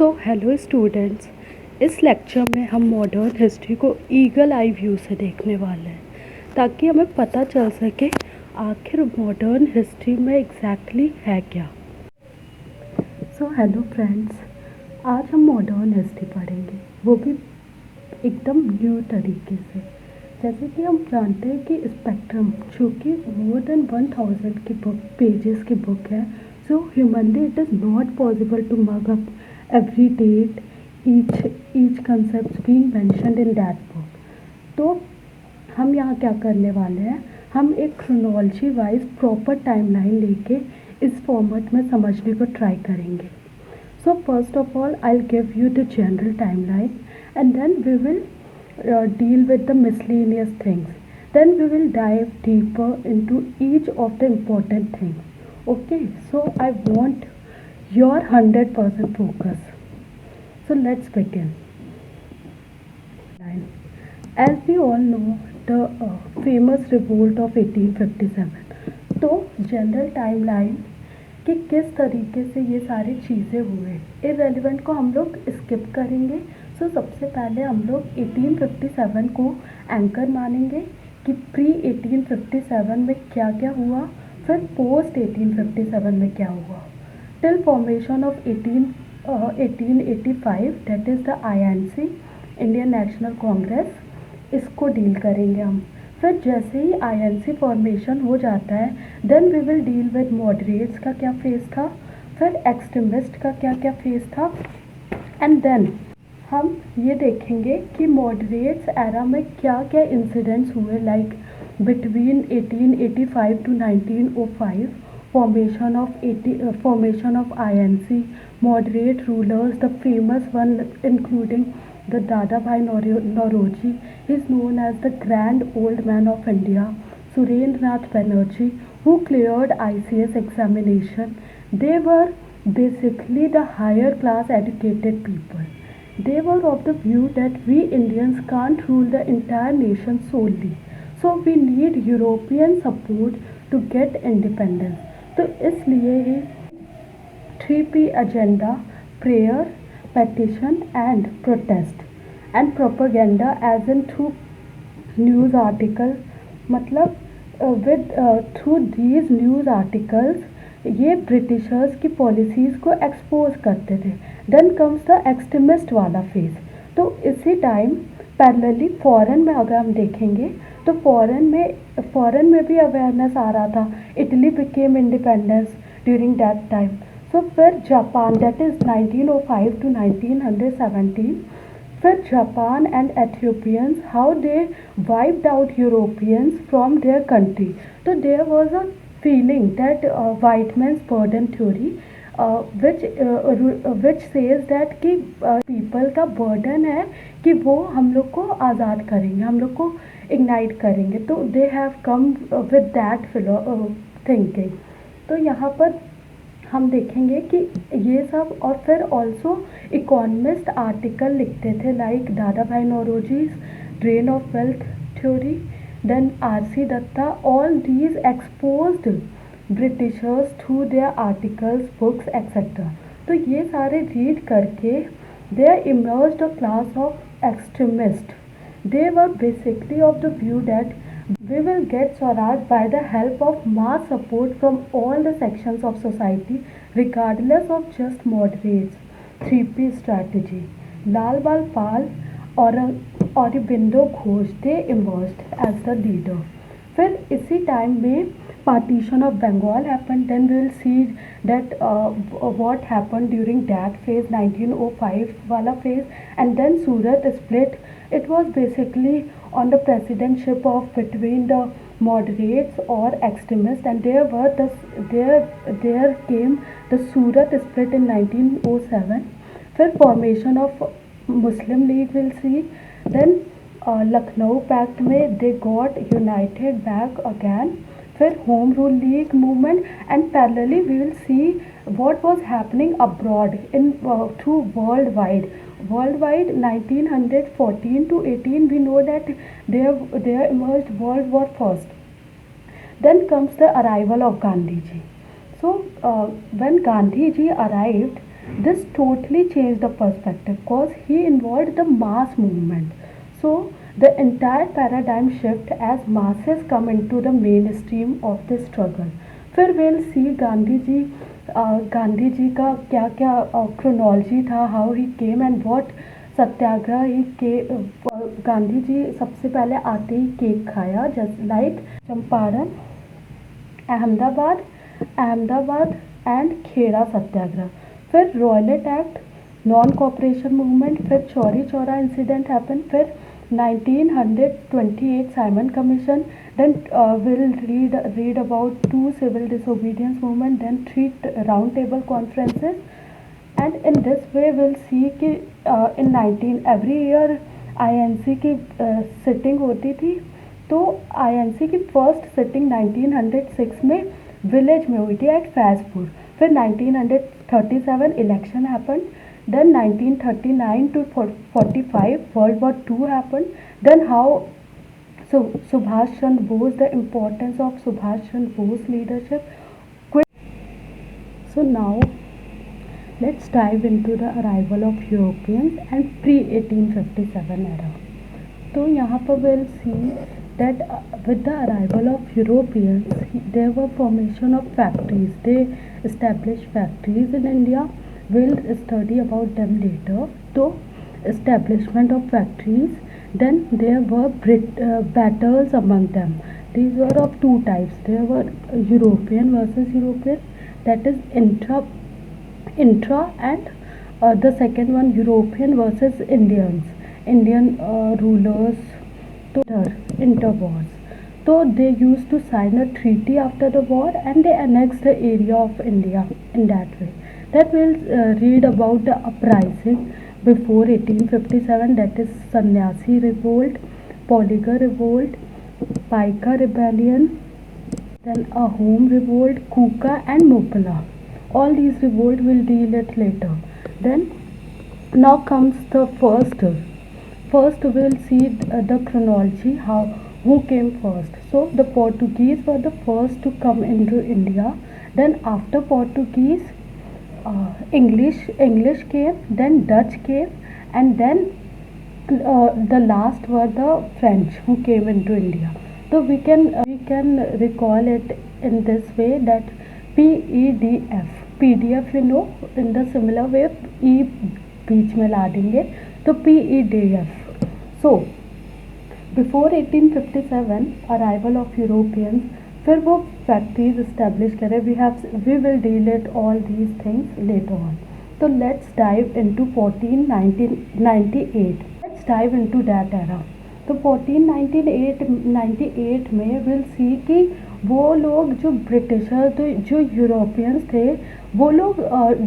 Hello students. इस lecture में हम मॉडर्न हिस्ट्री को ईगल आई व्यू से देखने वाले हैं ताकि हमें पता चल सके आखिर मॉडर्न हिस्ट्री में एग्जैक्टली है क्या। हेलो फ्रेंड्स, आज हम मॉडर्न हिस्ट्री पढ़ेंगे, वो भी एकदम न्यू तरीके से। जैसे कि हम जानते हैं कि स्पेक्ट्रम जो कि मोर देन 1000 की पेजेस की बुक है, so humanly it is not possible to mug up every date, each concept being mentioned in that book। तो हम यहाँ क्या करने वाले हैं, हम एक क्रोनोलॉजी वाइज प्रॉपर टाइमलाइन लेके इस फॉर्मेट में समझने को ट्राई करेंगे। So first of all I will give you the general timeline and then we will deal with the miscellaneous things, then we will dive deeper into each of the important things. Okay, so I want your 100% focus. So let's begin. As we all know, the famous revolt of 1857। तो general timeline कि किस तरीके से ये सारी चीज़ें हुए, irrelevant को हम लोग स्किप करेंगे। सो सबसे पहले हम लोग 1857 को एंकर मानेंगे कि प्री 1857 में क्या क्या हुआ, फिर पोस्ट 1857 में क्या हुआ, till formation of 1885 that is the INC, Indian national Congress, इसको डील करेंगे हम। फिर जैसे ही INC फॉर्मेशन हो जाता है, then we will deal with moderates का क्या फेज़ था, फिर एक्सट्रीमिस्ट का क्या क्या फेज़ था, एंड देन हम ये देखेंगे कि मॉडरेट्स एरा में क्या क्या इंसिडेंट्स हुए, like between 1885 to 1905, formation of INC, moderate rulers, the famous one including the Dadabhai Nauroji, he is known as the Grand Old Man of India, Surendranath Banerjee, who cleared ICS examination. They were basically the higher class educated people. They were of the view that we Indians can't rule the entire nation solely, so we need European support to get independence. तो इसलिए ही 3P agenda, prayer, petition and protest and propaganda as in through news article, मतलब through these news articles ये Britishers की policies को expose करते थे। Then comes the extremist वाला phase. तो इसी टाइम पैरेलली फॉरेन में अगर हम देखेंगे तो फॉरेन में भी अवेयरनेस आ रहा था। Italy became independence during that time. So फिर जापान, दैट इज़ 1905 टू 1917, फिर Japan and Ethiopians, how they wiped out Europeans from their country. तो there was a feeling that white man's burden theory which says that कि people का burden है कि वो हम लोग को आज़ाद करेंगे, हम लोग को इग्नाइट करेंगे। तो they have come with that thinking. तो यहाँ पर हम देखेंगे कि ये सब, और फिर ऑल्सो इकोनॉमिस्ट आर्टिकल लिखते थे like Dadabhai Naoroji's drain of wealth theory, then RC Datta, all these exposed Britishers through their articles, books etcetera. तो ये सारे रीड करके there emerged a class of extremist. They were basically of the view that we will get Swaraj by the help of mass support from all the sections of society, regardless of just moderates. 3P strategy. Lal Bal Pal और Aurobindo Ghosh, they emerged as the leader. फिर इसी time में partition of Bengal happened. Then we will see that what happened during that phase, 1905 wala phase, and then Surat split. It was basically on the presidentship of between the moderates or extremists, and there came the Surat split in 1907. फिर formation of Muslim League we'll see. Then Lucknow Pact में they got united back again. फिर home rule league movement, and parallelly we will see what was happening abroad in through worldwide 1914 to 18, we know that there emerged World War First. Then comes the arrival of Gandhi ji. So when Gandhi ji arrived, This totally changed the perspective because he involved the mass movement. So the entire paradigm shift as masses come into the mainstream of this struggle. फिर we'll see Gandhi ji का क्या क्या chronology था, how he came and what satyagraha he के गांधी जी सबसे पहले आते ही केक खाया, just like Champaran, Ahmedabad Ahmedabad and Kheda satyagraha. फिर Rowlatt act, non cooperation movement, फिर चौरी चौरा इंसिडेंट हैपन, फिर 1928 Simon commission, then we'll read about 2 civil disobedience movement, then 3 round table conferences. And in this way we'll see कि in 19 every year INC की sitting होती थी. तो INC की first sitting 1906 में village में हुई थी एट फैजपुर. फिर 1937 election happen. Then 1939 to 45 World War II happened. Then how Subhash Chandra Bose, the importance of Subhash Chandra Bose leadership. So now let's dive into the arrival of Europeans and pre-1857 era. तो यहाँ पर we'll see that with the arrival of Europeans, there were formation of factories. They established factories in India. We'll study about them later. So establishment of factories, then there were battles among them. These were of two types. There were European versus European, that is intra, and the second one European versus Indian rulers. So interwars. So they used to sign a treaty after the war and they annexed the area of India in that way. That we'll read about the uprising before 1857, that is Sannyasi revolt, Polygar revolt, Paika rebellion, then Ahom revolt, Kuka and Mopala. All these revolt will deal it later. Then now comes the first we'll see the chronology, how who came first. So the Portuguese were the first to come into India. Then after Portuguese, English came, then Dutch came, and then the last were the French who came into India. So we can recall it in this way, that PDF you know, in the similar way E बीच में ला देंगे तो PEDF. So before 1857 arrival of Europeans, फिर वो factories establish करें. We will deal it all these things later on. तो let's dive into 1498. Let's dive into that era. तो 1498 में will see कि वो लोग जो ब्रिटिशर्स, जो यूरोपियंस थे, वो लोग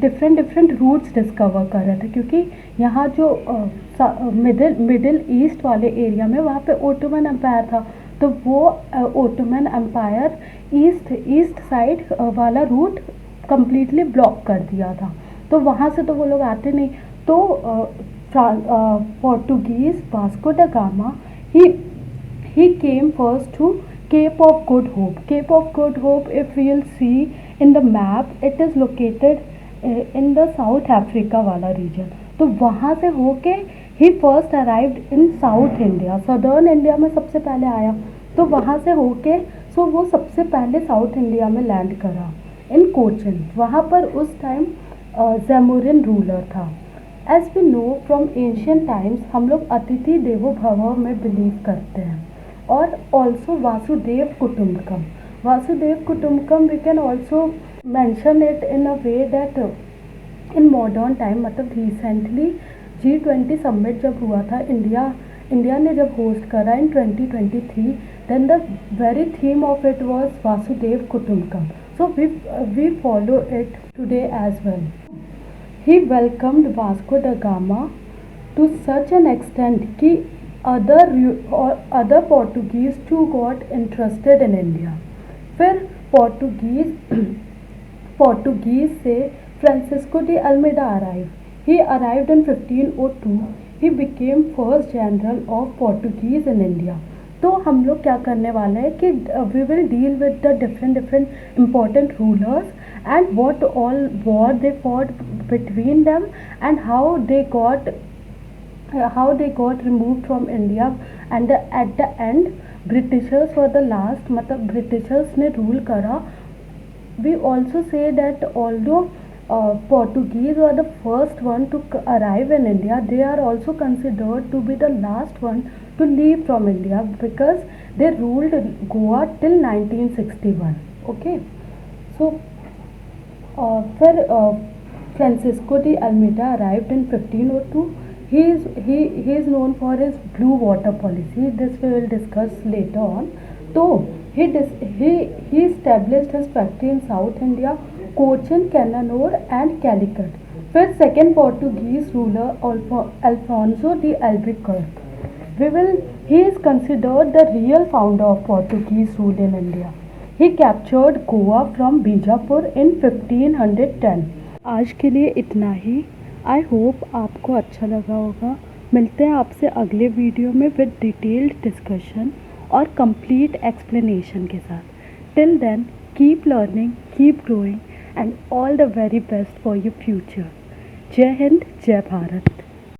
डिफरेंट रूट्स डिस्कवर कर रहे थे, क्योंकि यहाँ जो मिडिल ईस्ट वाले एरिया में वहाँ पे ओटोमन एम्पायर था. तो वो ओटोमन एम्पायर ईस्ट साइड वाला रूट कम्प्लीटली ब्लॉक कर दिया था. तो वहाँ से तो वो लोग आते नहीं. तो पोर्टुगीज वास्को दा gamma he came first to Cape of Good Hope. Cape of Good Hope, if we will see in the map, it is located in the South Africa वाला region. तो वहाँ से होके ही first arrived in South India, southern India में सबसे पहले आया. तो वहाँ से होके सो वो सबसे पहले साउथ इंडिया में लैंड करा इन कोचिन. वहाँ पर उस टाइम ज़ैमोरिन रूलर था. As we know from ancient times, हम लोग अतिथि देवो भव में बिलीव करते हैं. और also Vasudhaiva Kutumbakam we can also mention it in a way that in modern time, मतलब रिसेंटली G20 समिट जब हुआ था, इंडिया ने जब होस्ट करा in 2023, then the very theme of it was Vasudhaiva Kutumbakam. So we follow it today as well. He welcomed Vasco da Gama to such an extent कि other Portuguese too got interested in India. फिर Portuguese से Francisco de Almeida arrive. He arrived in 1502. He became first general of Portuguese in India. तो हम लोग क्या करने वाले हैं कि we will deal with the different important rulers and what all war they fought between them, and how they got removed from India, and at the end Britishers were the last, मतलब Britishers ने rule करा. We also say that although Portuguese were the first one to arrive in India, they are also considered to be the last one to leave from India, because they ruled Goa till 1961. Okay, so फिर Francisco de Almeida arrived in 1502. He is known for his blue water policy. This we will discuss later on. So he established his factory in South India, Cochin, Cananore, and Calicut. फिर second Portuguese ruler Alfonso de Albuquerque. He is considered the real founder of Portuguese rule in India. He captured Goa from Bijapur in 1510. आज के लिए इतना ही. I hope आपको अच्छा लगा होगा. मिलते हैं आपसे अगले वीडियो में विद डिटेल्ड डिस्कशन और कंप्लीट एक्सप्लेनेशन के साथ. Till then keep learning, keep growing, and all the very best for your future. जय हिंद, जय भारत.